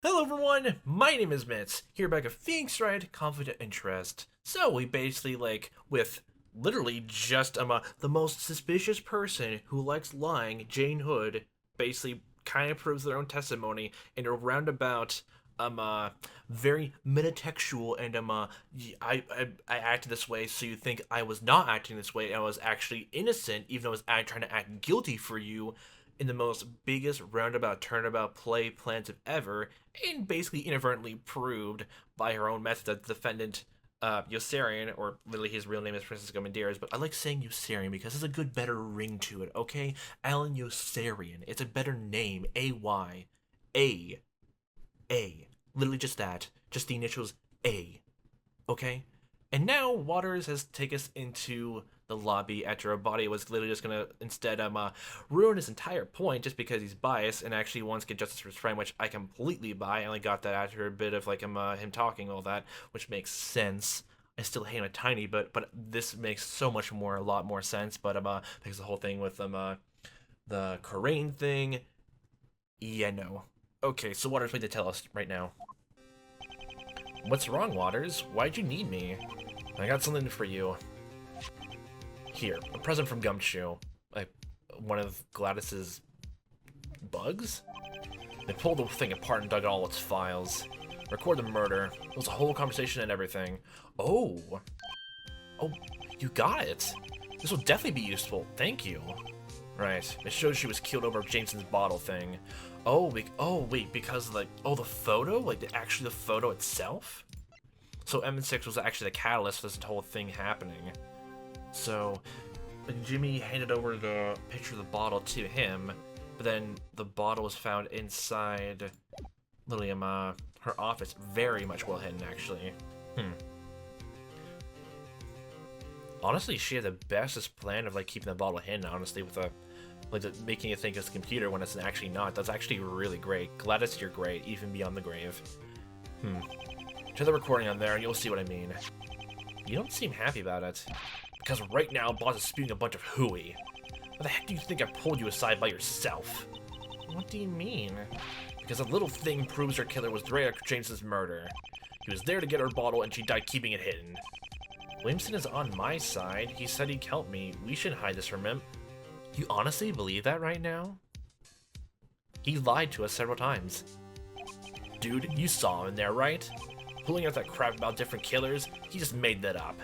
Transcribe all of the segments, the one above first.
Hello everyone, my name is Mitz, here back at Phoenix Wright, Conflict of Interest. So we basically with literally just the most suspicious person who likes lying, Jane Hood, basically kind of proves their own testimony in a roundabout very metatextual and I acted this way so you think I was not acting this way and I was actually innocent even though I was trying to act guilty for you in the most biggest roundabout turnabout play plans of ever, and basically inadvertently proved by her own method that the defendant, Yossarian, or literally his real name is Francisco Menderes, but I like saying Yossarian because there's a good, better ring to it, okay? Alan Yossarian. It's a better name. A-Y. A. A. Literally just that. Just the initials A. Okay? And now Waters has taken us into the lobby after a body was literally just gonna instead ruin his entire point just because he's biased and actually wants to get justice for his friend, which I completely buy. I only got that after a bit of him talking all that, which makes sense. I still hate him a tiny, but this makes so much more, a lot more sense. But because the whole thing with the Korean thing, yeah, no. Okay, so Waters, wait to tell us right now. What's wrong, Waters? Why'd you need me? I got something for you. Here, a present from Gumshoe. Like, one of Gladys's bugs? They pulled the thing apart and dug all its files. Record the murder. It was a whole conversation and everything. Oh. Oh, you got it. This will definitely be useful. Thank you. Right. It shows she was killed over Jameson's bottle thing. Oh, wait, because the photo? Actually the photo itself? So M6 was actually the catalyst for this whole thing happening. So, Jimmy handed over the picture of the bottle to him, but then the bottle was found inside Lilium, her office. Very much well hidden, actually. Honestly, she had the bestest plan of keeping the bottle hidden, honestly, with making it think it's a computer when it's actually not. That's actually really great. Gladys, you're great, even beyond the grave. Turn the recording on there and you'll see what I mean. You don't seem happy about it. Because right now, boss is spewing a bunch of hooey. What the heck do you think I pulled you aside by yourself? What do you mean? Because a little thing proves her killer was Wright after James's murder. He was there to get her bottle and she died keeping it hidden. Williamson is on my side. He said he'd help me. We shouldn't hide this from him. You honestly believe that right now? He lied to us several times. Dude, you saw him in there, right? Pulling out that crap about different killers, he just made that up.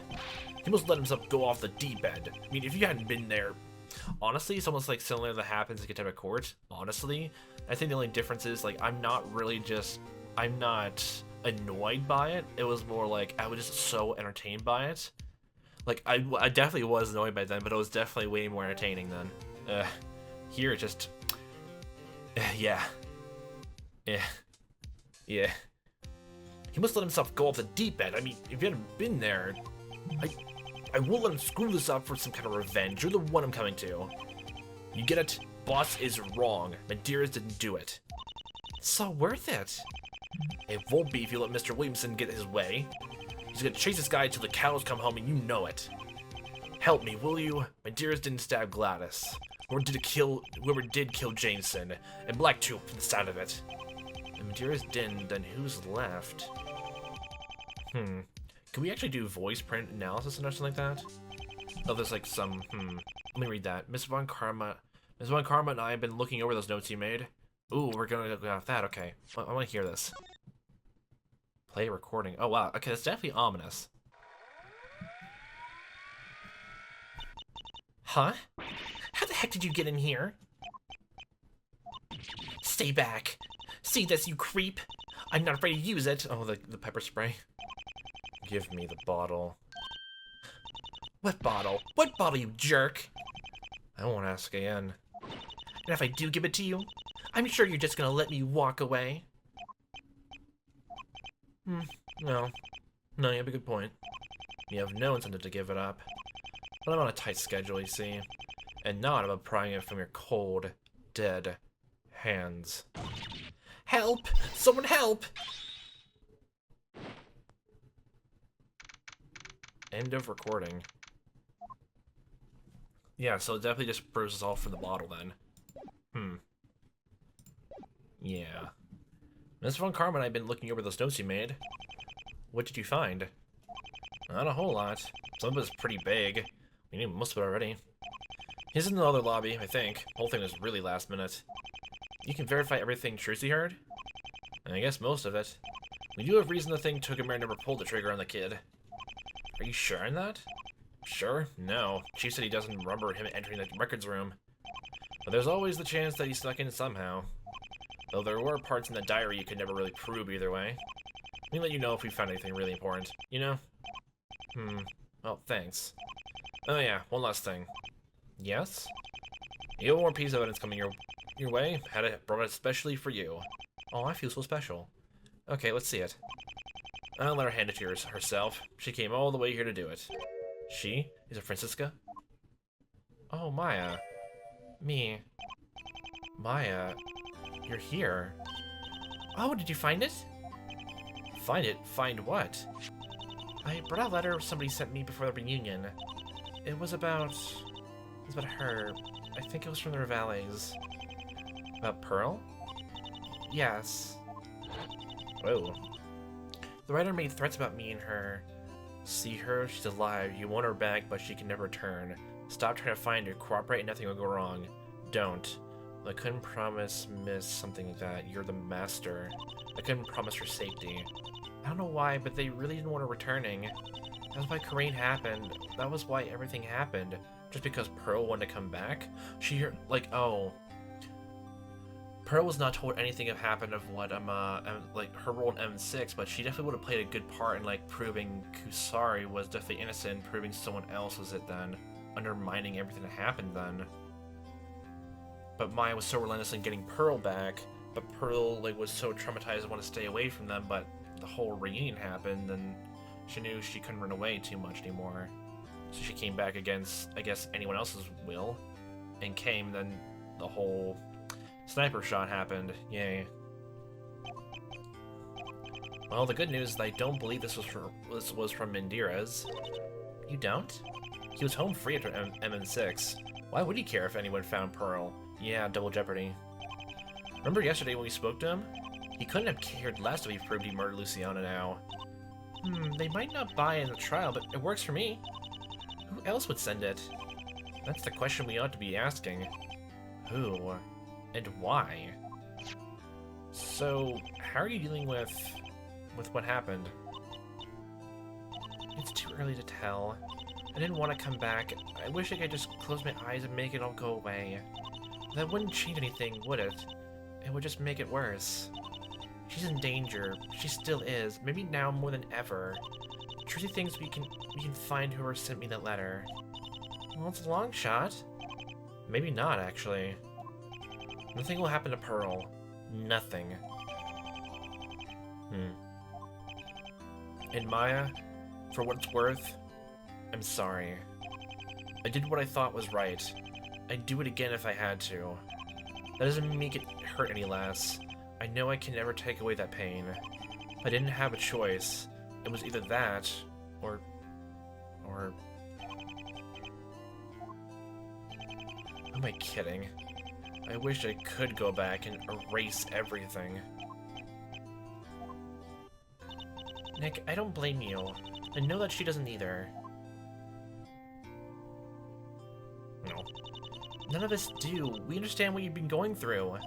He must let himself go off the deep end. I mean, if you hadn't been there... Honestly, it's almost similar that happens in contempt of court. Honestly, I think the only difference is, I'm not annoyed by it. It was more I was just so entertained by it. I definitely was annoyed by it then, but it was definitely way more entertaining then. Here it just... yeah. Yeah. He must let himself go off the deep end. I mean, if you hadn't been there... I won't let him screw this up for some kind of revenge. You're the one I'm coming to. You get it? Boss is wrong. Menderes didn't do it. It's so worth it. It won't be if you let Mr. Williamson get his way. He's gonna chase this guy till the cows come home and you know it. Help me, will you? Menderes didn't stab Gladys. Whoever did kill Jameson. And Black Tooth from the sound of it. If Menderes didn't, then who's left? Can we actually do voice print analysis and something like that? Oh, there's some, Let me read that. Miss Von Karma and I have been looking over those notes you made. Ooh, we're gonna go off that, okay. I wanna hear this. Play recording. Oh, wow. Okay, that's definitely ominous. Huh? How the heck did you get in here? Stay back. See this, you creep? I'm not afraid to use it. Oh, the pepper spray. Give me the bottle. What bottle? What bottle, you jerk? I won't ask again. And if I do give it to you, I'm sure you're just gonna let me walk away. No. No, you have a good point. You have no incentive to give it up. But I'm on a tight schedule, you see. And not about prying it from your cold, dead hands. Help! Someone help! End of recording. Yeah, so it definitely just proves us all for the bottle then. Yeah. Miss Von Karma and I have been looking over those notes you made. What did you find? Not a whole lot. Some of it's pretty big. We need most of it already. He's in the other lobby, I think. The whole thing was really last minute. You can verify everything Trucy heard? I guess most of it. We do have reason to think Togemare never pulled the trigger on the kid. Are you sure on that? Sure? No. Chief said he doesn't remember him entering the records room. But there's always the chance that he snuck in somehow. Though there were parts in the diary you could never really prove either way. We can let you know if we found anything really important, you know? Well, thanks. Oh yeah, one last thing. Yes? You have one more piece of evidence coming your way. Had it brought it especially for you. Oh, I feel so special. Okay, let's see it. I'll let her hand it to herself. She came all the way here to do it. She? Is it Francisca? Oh, Maya. Me. Maya, you're here. Oh, did you find it? Find it? Find what? I brought a letter somebody sent me before the reunion. It was about her. I think it was from the Rivales. About Pearl? Yes. Whoa. The writer made threats about me and her. See her? She's alive. You want her back, but she can never return. Stop trying to find her. Cooperate and nothing will go wrong. Don't. I couldn't promise Miss something like that. You're the master. I couldn't promise her safety. I don't know why, but they really didn't want her returning. That's why Corinne happened. That was why everything happened. Just because Pearl wanted to come back? She heard, like, oh. Pearl was not told anything have happened of what, like, her role in M6, but she definitely would have played a good part in, like, proving Kusari was definitely innocent, proving someone else was it then, undermining everything that happened then. But Maya was so relentless in getting Pearl back, but Pearl, like, was so traumatized and wanted to stay away from them, but the whole reunion happened, and she knew she couldn't run away too much anymore. So she came back against, I guess, anyone else's will, and came, then the whole sniper shot happened. Yay. Well, the good news is that I don't believe this was from Mandira's. You don't? He was home free after MN6. Why would he care if anyone found Pearl? Yeah, double jeopardy. Remember yesterday when we spoke to him? He couldn't have cared less if he proved he murdered Luciana now. They might not buy in the trial, but it works for me. Who else would send it? That's the question we ought to be asking. Who? And why? So, how are you dealing with what happened? It's too early to tell. I didn't want to come back. I wish I could just close my eyes and make it all go away. That wouldn't change anything, would it? It would just make it worse. She's in danger. She still is. Maybe now more than ever. Trucy thinks we can find whoever sent me that letter. Well, it's a long shot. Maybe not, actually. Nothing will happen to Pearl. Nothing. And Maya, for what it's worth, I'm sorry. I did what I thought was right. I'd do it again if I had to. That doesn't make it hurt any less. I know I can never take away that pain. I didn't have a choice. It was either that, or... Am I kidding? I wish I could go back and erase everything. Nick, I don't blame you. I know that she doesn't either. No. None of us do. We understand what you've been going through.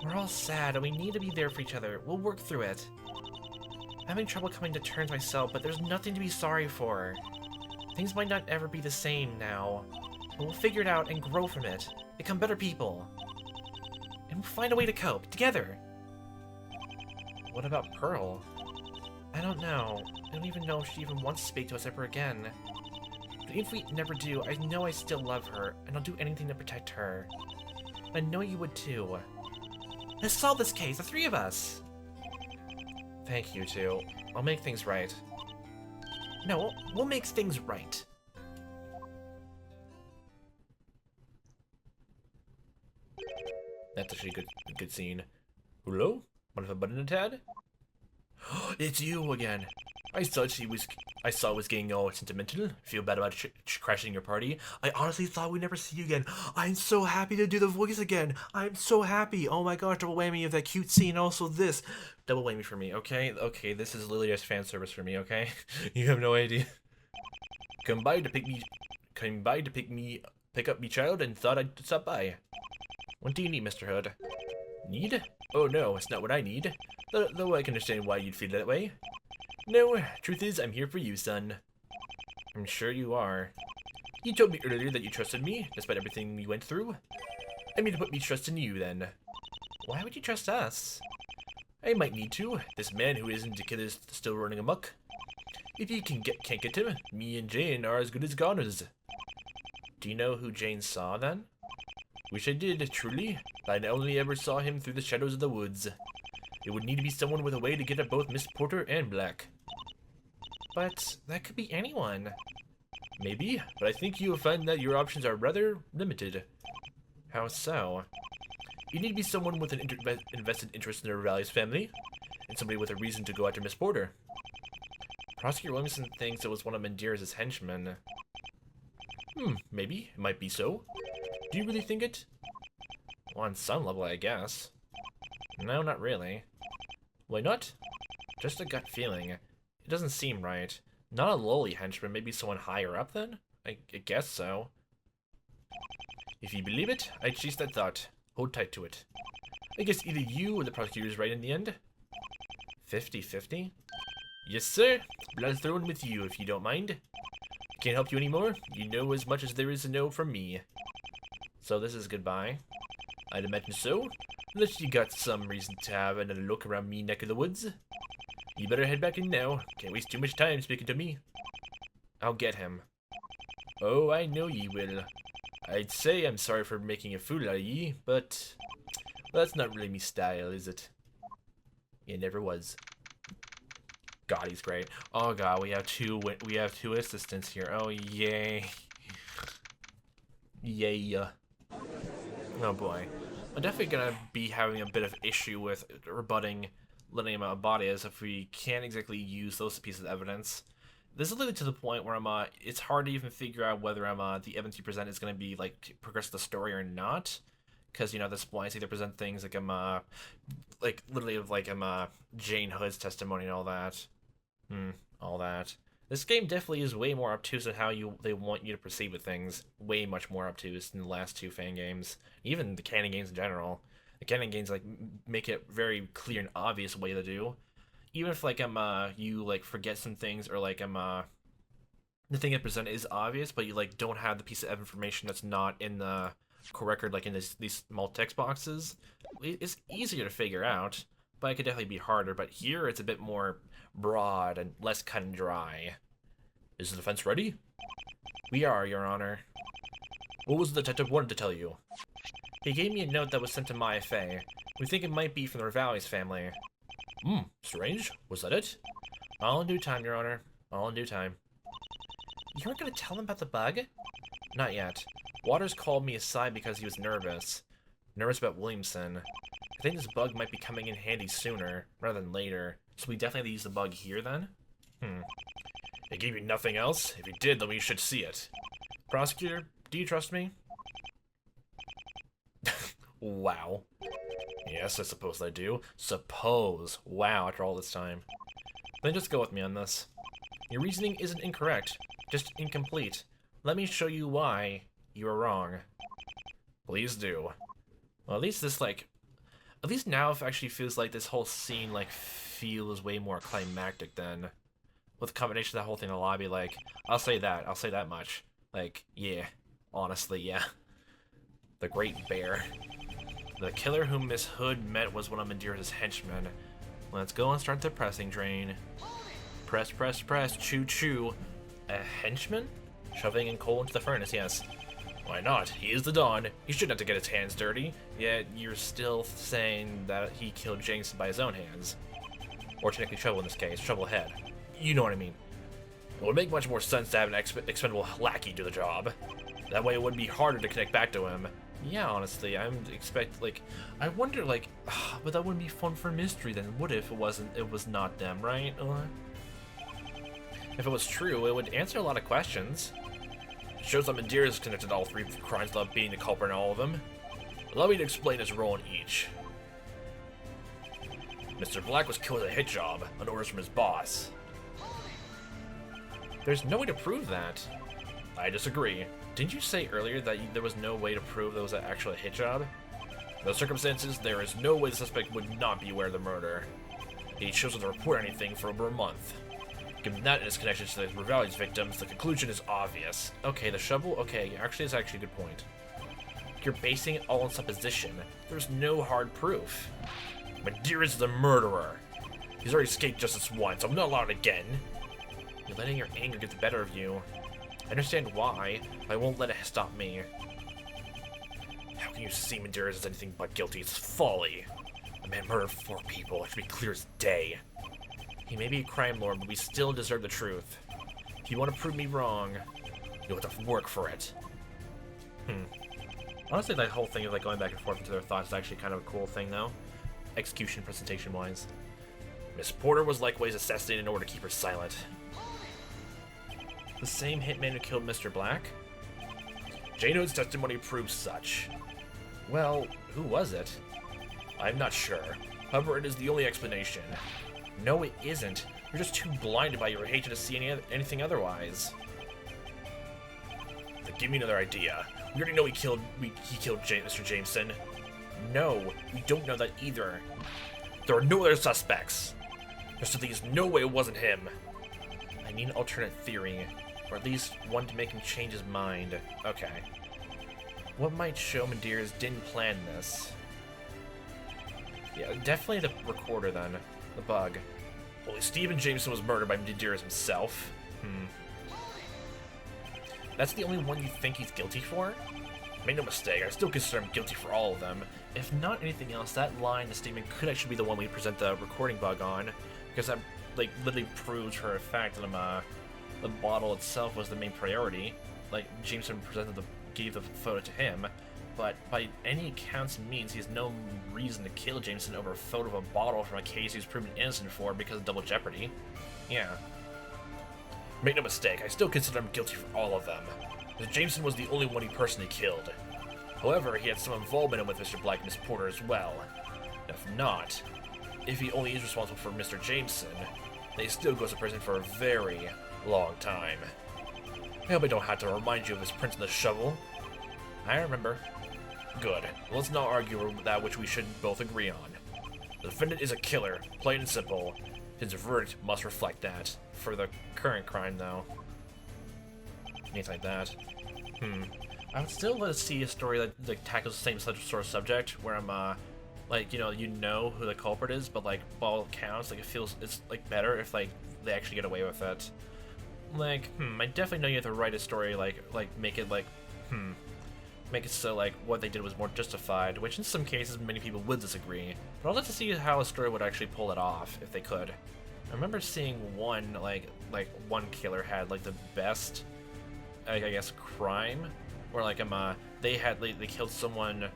We're all sad, and we need to be there for each other. We'll work through it. I'm having trouble coming to terms myself, but there's nothing to be sorry for. Things might not ever be the same now, but we'll figure it out and grow from it. Become better people. And we'll find a way to cope, together. What about Pearl? I don't know. I don't even know if she even wants to speak to us ever again. But if we never do, I know I still love her, and I'll do anything to protect her. I know you would too. Let's solve this case, the three of us! Thank you, two. I'll make things right. No, we'll make things right. That's actually a good scene. Hello? What if I button a tad? It's you again. I saw he was getting all sentimental. Feel bad about crashing your party. I honestly thought we'd never see you again. I'm so happy to do the voice again. I'm so happy. Oh my gosh, double whammy of that cute scene. Also this, double whammy for me. Okay, okay. This is literally just fan service for me. Okay, you have no idea. Come by to pick up me child, and thought I'd stop by. What do you need, Mr. Hood? Need? Oh no, it's not what I need. Though I can understand why you'd feel that way. No, truth is, I'm here for you, son. I'm sure you are. You told me earlier that you trusted me, despite everything we went through. I mean to put me trust in you, then. Why would you trust us? I might need to. This man who isn't a kid is still running amok. If you can't get him, me and Jane are as good as goners. Do you know who Jane saw, then? Wish I did, truly, but I only ever saw him through the shadows of the woods. It would need to be someone with a way to get at both Miss Porter and Black. But that could be anyone. Maybe, but I think you will find that your options are rather limited. How so? You need to be someone with an invested interest in the Valley's family, and somebody with a reason to go after Miss Porter. Prosecutor Williamson thinks it was one of Mandira's henchmen. Maybe. It might be so. Do you really think it? Well, on some level, I guess. No, not really. Why not? Just a gut feeling. It doesn't seem right. Not a lowly henchman, maybe someone higher up then? I guess so. If you believe it, I'd chase that thought. Hold tight to it. I guess either you or the prosecutor is right in the end. 50-50? Yes, sir. Blood thrown with you, if you don't mind. Can't help you anymore. You know as much as there is to know from me. So this is goodbye. I'd imagine so. Unless you got some reason to have another look around me neck of the woods. You better head back in now. Can't waste too much time speaking to me. I'll get him. Oh, I know ye will. I'd say I'm sorry for making a fool out of ye, but well, that's not really me style, is it? It never was. God, he's great. Oh God, we have two assistants here. Oh yay, yay. Oh boy, I'm definitely gonna be having a bit of issue with rebutting letting him out of body, as if we can't exactly use those pieces of evidence. This is literally to the point where it's hard to even figure out whether the evidence you present is gonna be like progress the story or not. Because, you know, at this point, I either present things like like literally of like Jane Hood's testimony and all that. All that. This game definitely is way more obtuse in how they want you to proceed with things. Way much more obtuse than the last two fan games. Even the canon games in general. The canon games like make it very clear and obvious way to do. Even if like you like forget some things, or like the thing I present is obvious, but you like don't have the piece of information that's not in the correct record, like in these small text boxes. It's easier to figure out, but it could definitely be harder. But here it's a bit more broad and less cut and dry. Is the defense ready? We are, Your Honor. What was the detective wanted to tell you? He gave me a note that was sent to Maya Fey. We think it might be from the Rivali's family. Strange. Was that it? All in due time, Your Honor. All in due time. You aren't gonna tell him about the bug? Not yet. Waters called me aside because he was nervous. Nervous about Williamson. I think this bug might be coming in handy sooner, rather than later. So we definitely have to use the bug here, then? They gave you nothing else? If you did, then we should see it. Prosecutor, do you trust me? Wow. Yes, I suppose I do. Suppose. Wow, after all this time. Then just go with me on this. Your reasoning isn't incorrect, just incomplete. Let me show you why you are wrong. Please do. Well, at least this, like... At least now it actually feels like this whole scene, like, feels way more climactic than... With the combination of that whole thing in the lobby, like... I'll say that much. Like, yeah. Honestly, yeah. The Great Bear. The killer whom Miss Hood met was one of Mandira's henchmen. Let's go and start the pressing train. Press, press, press, choo choo. A henchman? Shoving in coal into the furnace, yes. Why not? He is the Don. He shouldn't have to get his hands dirty. Yet you're still saying that he killed Jameson by his own hands. Or technically Shovel in this case, Shovelhead. You know what I mean. It would make much more sense to have an expendable lackey do the job. That way it would be harder to connect back to him. Yeah, honestly, I wonder, like, but that wouldn't be fun for mystery then, would it, if it was not them, right? If it was true, it would answer a lot of questions. It shows that Medeiros connected to all three crimes without being the culprit in all of them. Allow me to explain his role in each. Mr. Black was killed with a hit job on orders from his boss. There's no way to prove that. I disagree. Didn't you say earlier that there was no way to prove there was an actual hit job? In those circumstances, there is no way the suspect would not be aware of the murder. He chose not to report anything for over a month. Given that and his connection to the Revali's victims, the conclusion is obvious. Okay, the shovel? Okay, actually, it's actually a good point. You're basing it all on supposition. There's no hard proof. Medeiros is the murderer. He's already escaped justice once, so I'm not allowed again. You're letting your anger get the better of you. I understand why, but I won't let it stop me. How can you see Medeiros as anything but guilty? It's folly. A man murdered 4 people. It should be clear as day. He may be a crime lord, but we still deserve the truth. If you want to prove me wrong, you'll have to work for it. Honestly, that whole thing of like going back and forth into their thoughts is actually kind of a cool thing, though. Execution presentation-wise. Miss Porter was likewise assassinated in order to keep her silent. The same hitman who killed Mr. Black? Jano's testimony proves such. Well, who was it? I'm not sure. However, it is the only explanation. No, it isn't. You're just too blinded by your hatred to see anything otherwise. Then give me another idea. We already know he killed Mr. Jameson. No, we don't know that either. There are no other suspects. There simply is no way it wasn't him. I need an alternate theory, or at least one to make him change his mind. Okay. What might show Medeiros didn't plan this? Yeah, definitely the recorder then. The bug. Well, Stephen Jameson was murdered by Medeiros himself. That's the only one you think he's guilty for? Make no mistake, I still consider him guilty for all of them. If not anything else, that line in the statement could actually be the one we present the recording bug on, because that like literally proves for a fact that the bottle itself was the main priority. Like Jameson gave the photo to him, but by any accounts means he has no reason to kill Jameson over a photo of a bottle from a case he was proven innocent for because of double jeopardy. Yeah. Make no mistake, I still consider him guilty for all of them. Because Jameson was the only one he personally killed. However, he had some involvement with Mr. Black and Miss Porter as well. If not, if he only is responsible for Mr. Jameson, then he still goes to prison for a very long time. I hope I don't have to remind you of his prints on the shovel. I remember. Good. Let's not argue that which we should both agree on. The defendant is a killer, plain and simple. His verdict must reflect that. For the current crime, though. Anything like that. I would still let us see a story that like tackles the same sort of subject, where I'm like, you know who the culprit is, but like, by all accounts, like it's like better if like they actually get away with it. Like, I definitely know you have to write a story like make it like, make it so like what they did was more justified, which in some cases many people would disagree. But I'd like to see how a story would actually pull it off if they could. I remember seeing one like one killer had like the best, I guess, crime, where like they killed someone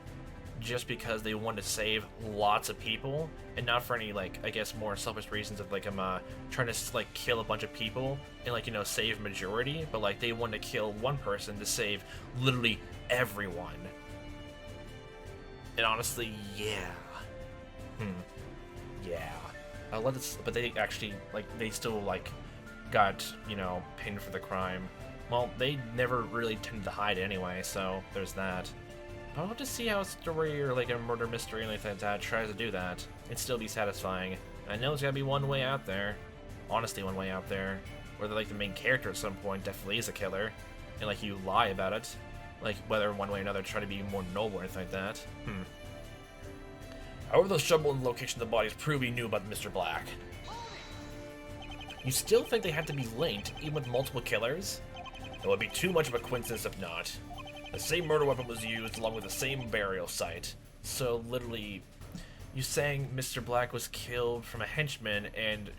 just because they wanted to save lots of people, and not for any like, I guess, more selfish reasons of like trying to like kill a bunch of people and like, save majority, but like they wanted to kill one person to save literally everyone. And honestly, yeah. Yeah. But they actually, like, they still, like, got, pinned for the crime. Well, they never really tended to hide anyway, so there's that. I'll have to see how a story or, like, a murder mystery or anything like that tries to do that. It'd still be satisfying. I know there's gotta be one way out there. Honestly, one way out there. Where, like, the main character at some point definitely is a killer. And, like, you lie about it. Like, whether one way or another, try to be more noble or anything like that. However, the shovel and the location of the bodies prove he knew about Mr. Black. You still think they had to be linked, even with multiple killers? It would be too much of a coincidence if not. The same murder weapon was used, along with the same burial site. So, literally, you saying Mr. Black was killed from a henchman, and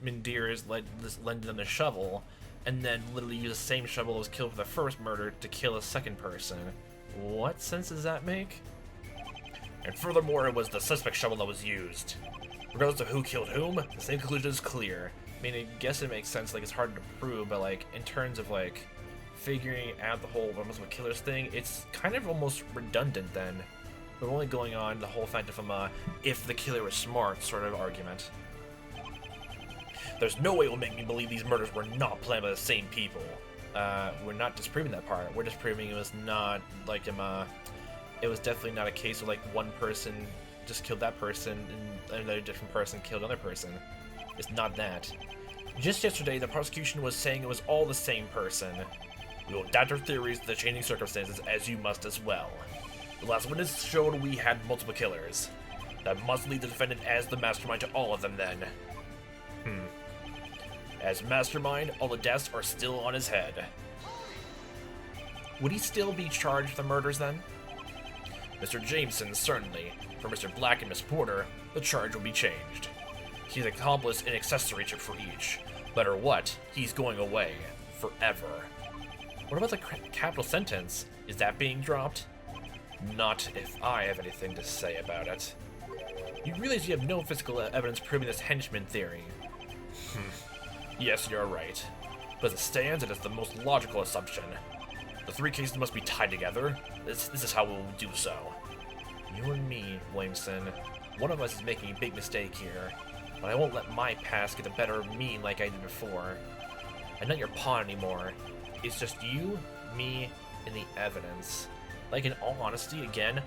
Medeiros lended them the shovel, and then literally used the same shovel that was killed for the first murder to kill a second person. What sense does that make? And furthermore, it was the suspect shovel that was used. Regardless of who killed whom, the same conclusion is clear. mean, I guess it makes sense, like, it's hard to prove, but, like, in terms of, like, figuring out the whole multiple killers thing, it's kind of almost redundant then. We're only going on the whole fact of, if the killer was smart sort of argument. There's no way it will make me believe these murders were not planned by the same people. We're not disproving that part. We're just proving it was not, like, it was definitely not a case of, like, one person just killed that person and another different person killed another person. It's not that. Just yesterday, the prosecution was saying it was all the same person. We will adapt our theories to the changing circumstances, as you must as well. The last witness showed we had multiple killers. That must lead the defendant as the mastermind to all of them then. As mastermind, all the deaths are still on his head. Would he still be charged with the murders then? Mr. Jameson, certainly. For Mr. Black and Miss Porter, the charge will be changed. He's an accomplice and accessory to for each. No matter what, he's going away. Forever. What about the capital sentence? Is that being dropped? Not if I have anything to say about it. You realize you have no physical evidence proving this henchman theory. Yes, you're right. But as it stands, it is the most logical assumption. The three cases must be tied together. This is how we will do so. You and me, Williamson. One of us is making a big mistake here. But I won't let my past get the better of me like I did before. I'm not your pawn anymore. It's just you, me, and the evidence. Like, in all honesty, again,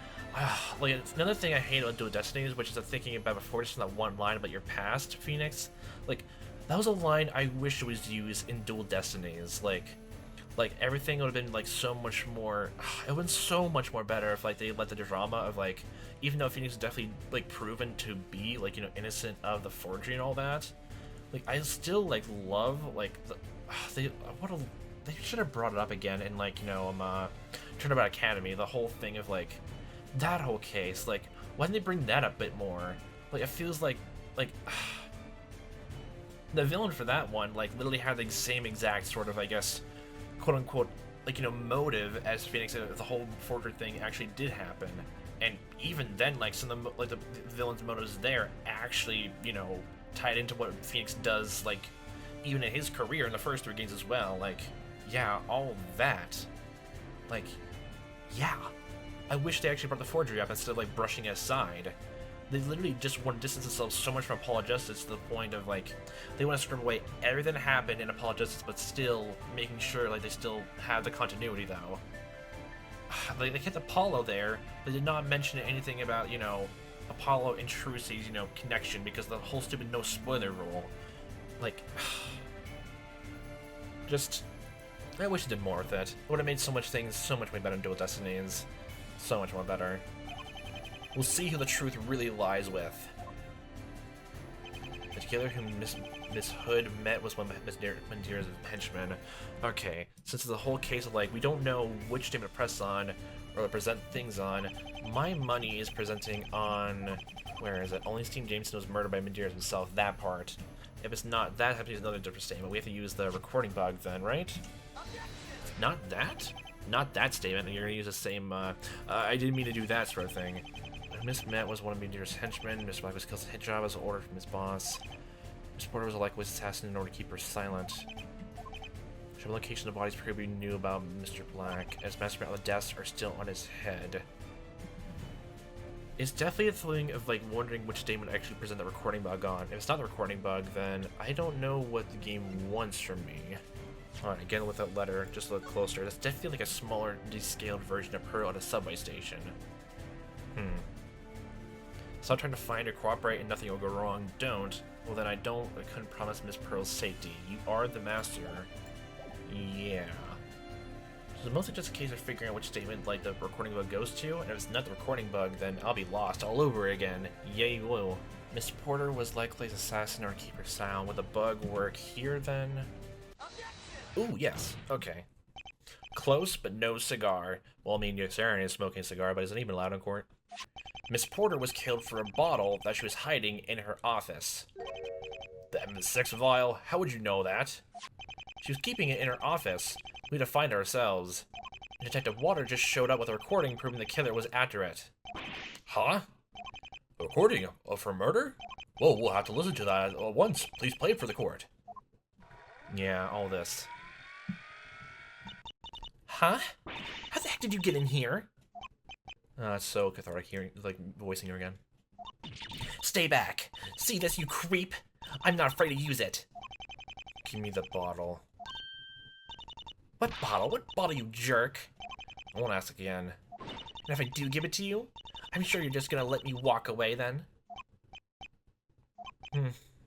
like, it's another thing I hate about Dual Destinies, which is thinking about before just that one line about your past, Phoenix. Like, that was a line I wish was used in Dual Destinies. Like everything would have been, like, so much more, it would have been so much more better if, like, they let the drama of, like, even though Phoenix is definitely, like, proven to be, like, you know, innocent of the forgery and all that, like, I still, like, love, like, they should have brought it up again in, like, you know, Turnabout Academy, the whole thing of, like, that whole case, like, why didn't they bring that up a bit more? Like, it feels like, the villain for that one, like, literally had the same exact sort of, I guess, quote-unquote, like, you know, motive as Phoenix, the whole forgery thing actually did happen. And even then, like, some of the, like, the villain's motives there actually, you know, tied into what Phoenix does, like, even in his career in the first 3 games as well. Like, yeah, all that. Like, yeah. I wish they actually brought the forgery up instead of, like, brushing it aside. They literally just want to distance themselves so much from Apologetics to the point of, like, they want to strip away everything that happened in Apologetics, but still making sure, like, they still have the continuity, though. Like, they kept Apollo there, but did not mention anything about, you know, Apollo and Trucy's, you know, connection, because the whole stupid no spoiler rule. Like, just, I wish it did more with it. It would have made so much things so much way better in Dual Destinies. So much more better. We'll see who the truth really lies with. The killer whom Miss Hood met was one of Miss Mandira's henchmen. Okay, since the whole case of, like, we don't know which statement to press on or to present things on, my money is presenting on, where is it? Only Steve Jameson was murdered by Mandira himself, that part. If it's not that, have to use another different statement. We have to use the recording bug then, right? Not that? Not that statement. You're gonna use the same, I didn't mean to do that sort of thing. Miss Met was one of Mandira's henchmen. Miss Black was killed as a hit job as an order from his boss. Miss Porter was a likewise assassin in order to keep her silent. The location of the bodies probably knew about Mr. Black, as mastermind of the deaths are still on his head. It's definitely a thing of, like, wondering which statement actually present the recording bug on. If it's not the recording bug, then I don't know what the game wants from me. Alright, again with that letter, just a little closer. That's definitely like a smaller, descaled version of her on a subway station. Stop trying to find or cooperate and nothing will go wrong. Don't. Well then I couldn't promise Miss Pearl's safety. You are the master. Yeah. So it's mostly just a case of figuring out which statement, like, the recording bug goes to, and if it's not the recording bug, then I'll be lost all over again. Yay woo. Miss Porter was likely an assassin or keeper sound. Would the bug work here then? Ooh, yes. Okay. Close, but no cigar. Well, I mean, Sarah is smoking a cigar, but isn't even allowed in court. Miss Porter was killed for a bottle that she was hiding in her office. The M6 vial? How would you know that? She was keeping it in her office. We had to find it ourselves. Detective Water just showed up with a recording proving the killer was after it. Huh? A recording of her murder? Well, we'll have to listen to that once. Please play it for the court. Yeah, all this. Huh? How the heck did you get in here? It's so cathartic hearing, like, voicing her again. Stay back. See this, you creep? I'm not afraid to use it. Give me the bottle. What bottle? What bottle, you jerk? I won't ask again. And if I do give it to you, I'm sure you're just gonna let me walk away then.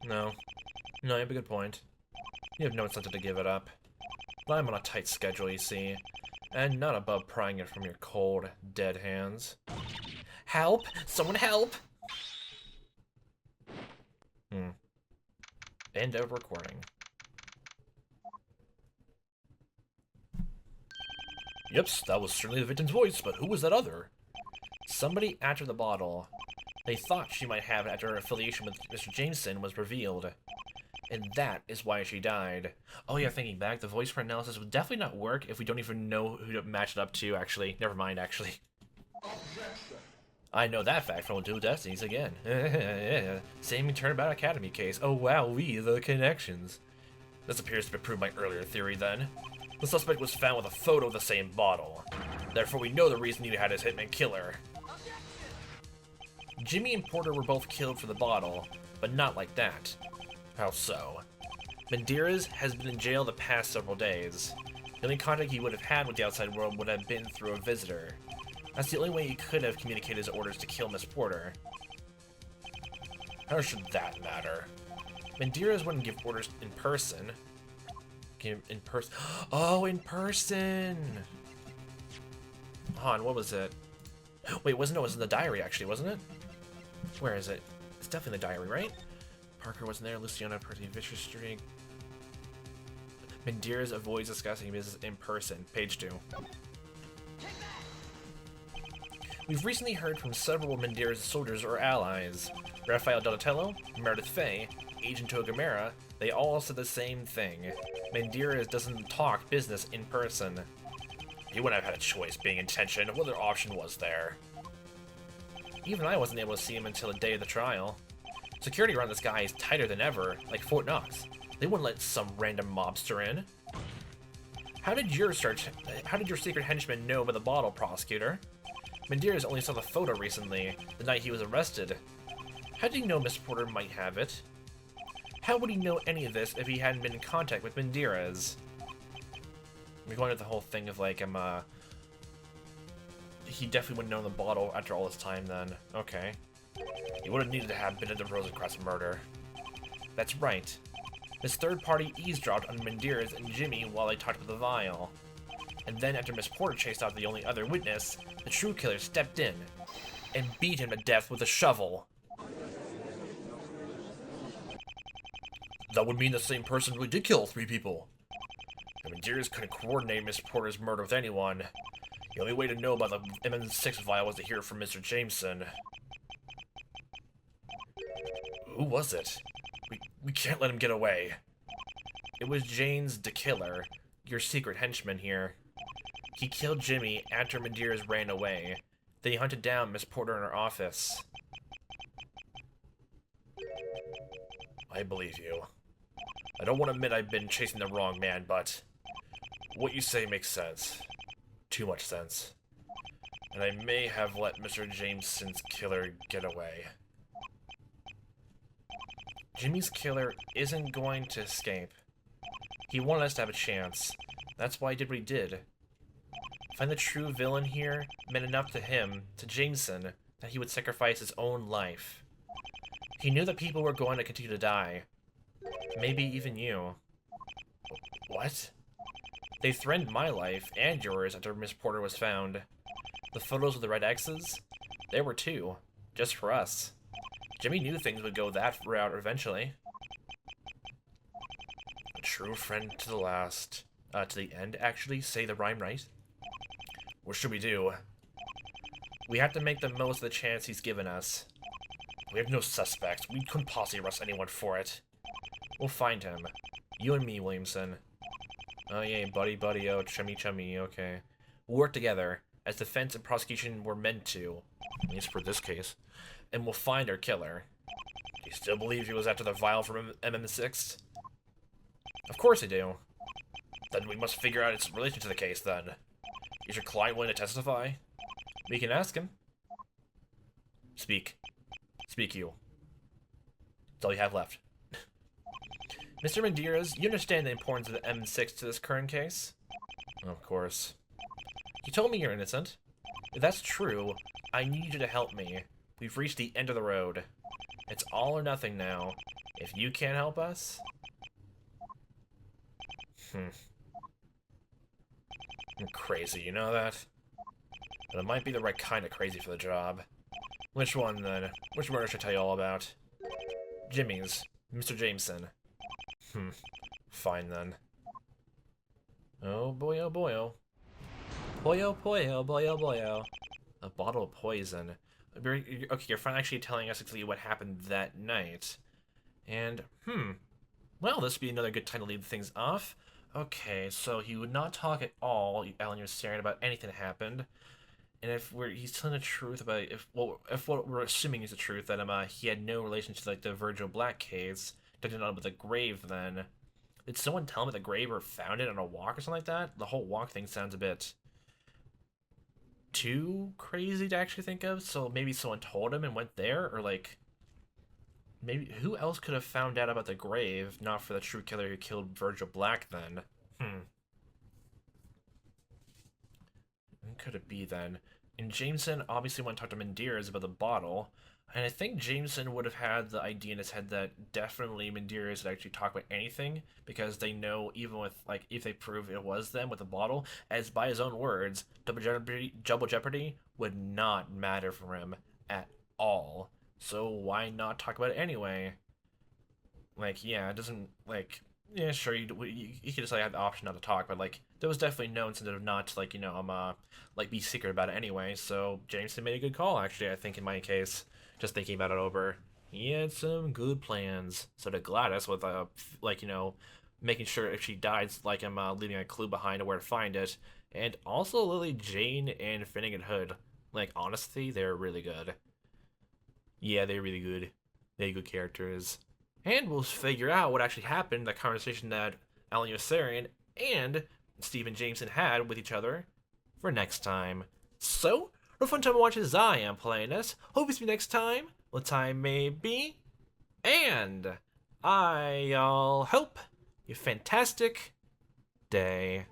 No. No, you have a good point. You have no incentive to give it up. But I'm on a tight schedule, you see. And not above prying it from your cold, dead hands. Help! Someone help! End of recording. Yep, that was certainly the victim's voice, but who was that other? Somebody after the bottle. They thought she might have it after her affiliation with Mr. Jameson was revealed. And that is why she died. Oh yeah, thinking back, the voice print analysis would definitely not work if we don't even know who to match it up to, actually. Never mind, actually. I know that fact from Dual Destinies again. Same Turnabout Academy case. Oh wow, the connections. This appears to prove my earlier theory then. The suspect was found with a photo of the same bottle. Therefore, we know the reason you had his hitman kill her. Jimmy and Porter were both killed for the bottle, but not like that. How so? Medeiros has been in jail the past several days. The only contact he would have had with the outside world would have been through a visitor. That's the only way he could have communicated his orders to kill Miss Porter. How should that matter? Medeiros wouldn't give orders in person. In person. Oh, in person! Han, what was it? Wait, it was in the diary, actually, wasn't it? Where is it? It's definitely the diary, right? Parker wasn't there, Luciana pretty vicious streak. Medeiros avoids discussing business in person. Page 2. We've recently heard from several Medeiros soldiers or allies. Raphael Donatello, Meredith Faye, Agent Togamera, they all said the same thing. Medeiros doesn't talk business in person. He wouldn't have had a choice being in tension. What other option was there? Even I wasn't able to see him until the day of the trial. Security around this guy is tighter than ever, like Fort Knox. They wouldn't let some random mobster in. How did your secret henchman know about the bottle, prosecutor? Medeiros only saw the photo recently, the night he was arrested. How did he know Miss Porter might have it? How would he know any of this if he hadn't been in contact with Medeiros? We're going into the whole thing of like, he definitely wouldn't know the bottle after all this time then. Okay. He would have needed to have been in the Rosencrantz murder. That's right. This third party eavesdropped on Medeiros and Jimmy while they talked with the vial. And then after Miss Porter chased out the only other witness, the true killer stepped in and beat him to death with a shovel. That would mean the same person really did kill 3 people. And Medeiros couldn't coordinate Miss Porter's murder with anyone. The only way to know about the MM6 vial was to hear it from Mr. Jameson. Who was it? We can't let him get away. It was James the Killer, your secret henchman here. He killed Jimmy after Medeiros ran away. Then he hunted down Miss Porter in her office. I believe you. I don't want to admit I've been chasing the wrong man, but what you say makes sense. Too much sense. And I may have let Mr. Jameson's killer get away. Jimmy's killer isn't going to escape. He wanted us to have a chance. That's why he did what he did. Find the true villain here meant enough to him, to Jameson, that he would sacrifice his own life. He knew that people were going to continue to die. Maybe even you. What? They threatened my life, and yours, after Miss Porter was found. The photos with the red X's? There were 2. Just for us. Jimmy knew things would go that route eventually. A true friend to the last. To the end, actually. Say the rhyme right. What should we do? We have to make the most of the chance he's given us. We have no suspects. We couldn't possibly arrest anyone for it. We'll find him. You and me, Williamson. Oh, yay, buddy, oh, chummy, okay. We'll work together, as defense and prosecution were meant to. At least for this case. And we'll find our killer. Do you still believe he was after the vial from MM6? Of course they do. Then we must figure out its relation to the case, then. Is your client willing to testify? We can ask him. Speak. Speak, you. That's all you have left. Mr. Medeiros, you understand the importance of the M6 to this current case? Of course. You told me you're innocent. If that's true, I need you to help me. We've reached the end of the road. It's all or nothing now. If you can't help us... I'm crazy, you know that? But it might be the right kind of crazy for the job. Which one, then? Which murder should I tell you all about? Jimmy's. Mr. Jameson. Fine, then. Oh boy, oh boy, oh. Boy, oh boy, oh boy, oh boy, oh. A bottle of poison. Okay, you're finally actually telling us exactly what happened that night. And, well, this would be another good time to leave things off. Okay, so he would not talk at all, Alan Yossarian, about anything that happened. And if he's telling the truth about, if what we're assuming is the truth, that he had no relation to, like, the Virgil Black case, talking about the grave, then, did someone tell him at the grave or found it on a walk or something like that? The whole walk thing sounds a bit too crazy to actually think of, so maybe someone told him and went there, or, like, maybe, who else could have found out about the grave, not for the true killer who killed Virgil Black, then? Who could it be, then? And Jameson obviously went to talk to Medeiros about the bottle, and I think Jameson would have had the idea in his head that definitely Medeiros would actually talk about anything, because they know, even with, like, if they prove it was them with the bottle, as by his own words, double jeopardy would not matter for him at all. So why not talk about it anyway? Like, yeah, it doesn't, like, yeah, sure, you could just, like, have the option not to talk, but, like, there was definitely no incentive not to, like, like, be secret about it anyway, so Jameson made a good call, actually, I think, in my case, just thinking about it over. He had some good plans. So did Gladys with, like, making sure if she dies, like, leaving a clue behind of where to find it, and also Lily Jane and Finnegan Hood. Like, honestly, they're really good. Yeah, they're really good. They're good characters. And we'll figure out what actually happened in the conversation that Alan Yossarian and Stephen Jameson had with each other for next time. So, what a fun time to watch as I am playing this. Hope to see you next time. What time may be. And I'll hope you a fantastic day.